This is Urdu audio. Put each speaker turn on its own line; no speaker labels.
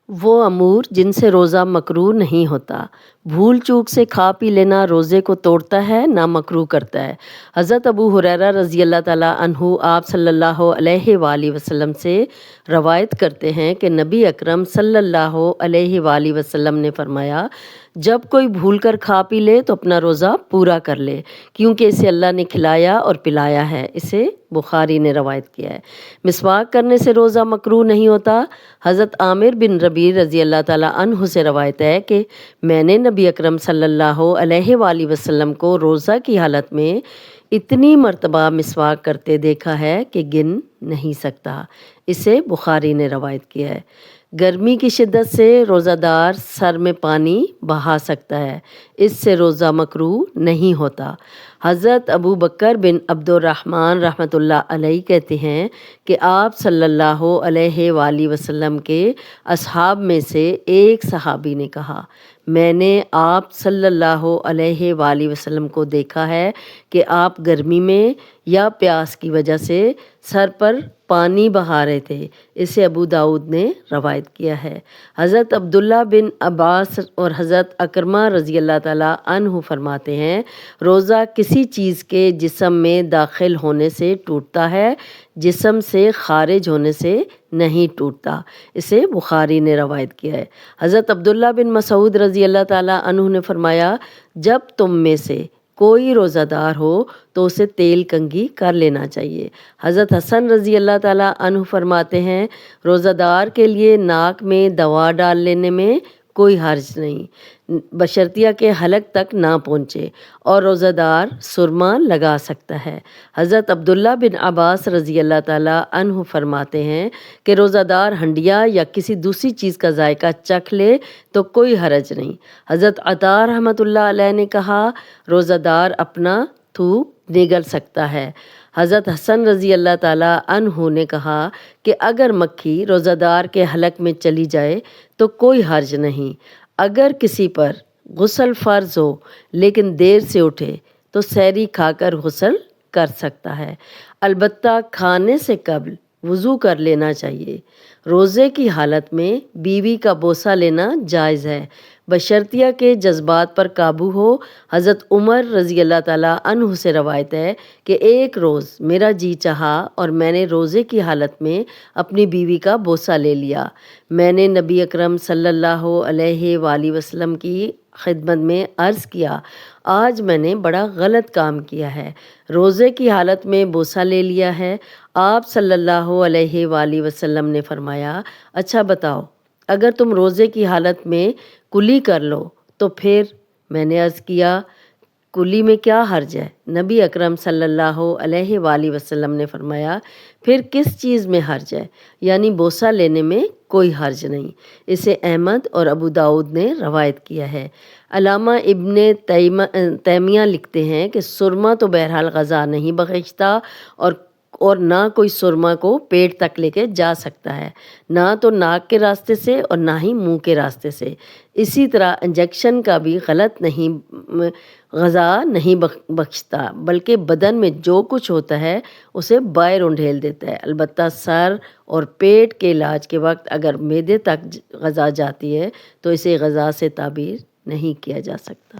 وہ امور جن سے روزہ مکروہ نہیں ہوتا۔ بھول چوک سے کھا پی لینا روزے کو توڑتا ہے نہ مکروہ کرتا ہے۔ حضرت ابو ہریرہ رضی اللہ تعالیٰ عنہ آپ صلی اللہ علیہ وآلہ وسلم سے روایت کرتے ہیں کہ نبی اکرم صلی اللہ علیہ وآلہ وسلم نے فرمایا، جب کوئی بھول کر کھا پی لے تو اپنا روزہ پورا کر لے، کیونکہ اسے اللہ نے کھلایا اور پلایا ہے۔ اسے بخاری نے روایت کیا ہے۔ مسواک کرنے سے روزہ مکروہ نہیں ہوتا۔ حضرت عامر بن ربیع رضی اللہ تعالیٰ عنہ سے روایت ہے کہ میں نے نبی اکرم صلی اللہ علیہ وآلہ وسلم کو روزہ کی حالت میں اتنی مرتبہ مسواک کرتے دیکھا ہے کہ گن نہیں سکتا۔ اسے بخاری نے روایت کیا ہے۔ گرمی کی شدت سے روزہ دار سر میں پانی بہا سکتا ہے، اس سے روزہ مکروہ نہیں ہوتا۔ حضرت ابو بکر بن عبد الرحمن رحمۃ اللہ علیہ کہتے ہیں کہ آپ صلی اللہ علیہ وآلہ وسلم کے اصحاب میں سے ایک صحابی نے کہا، میں نے آپ صلی اللہ علیہ وآلہ وسلم کو دیکھا ہے کہ آپ گرمی میں یا پیاس کی وجہ سے سر پر پانی بہا رہے تھے۔ اسے ابو داؤد نے روایت کیا ہے۔ حضرت عبداللہ بن عباس اور حضرت اکرمہ رضی اللہ تعالیٰ عنہ فرماتے ہیں، روزہ کسی چیز کے جسم میں داخل ہونے سے ٹوٹتا ہے، جسم سے خارج ہونے سے نہیں ٹوٹتا۔ اسے بخاری نے روایت کیا ہے۔ حضرت عبداللہ بن مسعود رضی اللہ تعالیٰ عنہ نے فرمایا، جب تم میں سے کوئی روزہ دار ہو تو اسے تیل کنگھی کر لینا چاہیے۔ حضرت حسن رضی اللہ تعالیٰ عنہ فرماتے ہیں، روزہ دار کے لیے ناک میں دوا ڈال لینے میں کوئی حرج نہیں، بشرطیہ کہ حلق تک نہ پہنچے، اور روزہ دار سرما لگا سکتا ہے۔ حضرت عبداللہ بن عباس رضی اللہ تعالیٰ عنہ فرماتے ہیں کہ روزہ دار ہنڈیا یا کسی دوسری چیز کا ذائقہ چکھ لے تو کوئی حرج نہیں۔ حضرت عطا رحمۃ اللہ علیہ نے کہا، روزہ دار اپنا تھوک نگل سکتا ہے۔ حضرت حسن رضی اللہ تعالیٰ عنہ نے کہا کہ اگر مکھی روزہ دار کے حلق میں چلی جائے تو کوئی حرج نہیں۔ اگر کسی پر غسل فرض ہو لیکن دیر سے اٹھے تو سحری کھا کر غسل کر سکتا ہے، البتہ کھانے سے قبل وضو کر لینا چاہیے۔ روزے کی حالت میں بیوی کا بوسہ لینا جائز ہے، بشرطیہ کہ جذبات پر قابو ہو۔ حضرت عمر رضی اللہ تعالیٰ عنہ سے روایت ہے کہ ایک روز میرا جی چاہا اور میں نے روزے کی حالت میں اپنی بیوی کا بوسہ لے لیا۔ میں نے نبی اکرم صلی اللہ علیہ وآلہ وسلم کی خدمت میں عرض کیا، آج میں نے بڑا غلط کام کیا ہے، روزے کی حالت میں بوسہ لے لیا ہے۔ آپ صلی اللہ علیہ وآلہ وسلم نے فرمایا، اچھا بتاؤ، اگر تم روزے کی حالت میں کلی کر لو تو پھر؟ میں نے عرض کیا، کلی میں کیا حرج ہے؟ نبی اکرم صلی اللہ علیہ وآلہ وسلم نے فرمایا، پھر کس چیز میں حرج ہے؟ یعنی بوسہ لینے میں کوئی حرج نہیں۔ اسے احمد اور ابو داؤد نے روایت کیا ہے۔ علامہ ابن تیمیہ لکھتے ہیں کہ سرما تو بہرحال غذا نہیں بخشتا، اور نہ کوئی سرما کو پیٹ تک لے کے جا سکتا ہے، نہ تو ناک کے راستے سے اور نہ ہی منہ کے راستے سے۔ اسی طرح انجیکشن کا بھی غذا نہیں بخشتا، بلکہ بدن میں جو کچھ ہوتا ہے اسے باہر انڈھیل دیتا ہے۔ البتہ سر اور پیٹ کے علاج کے وقت اگر معدے تک غذا جاتی ہے تو اسے غذا سے تعبیر نہیں کیا جا سکتا۔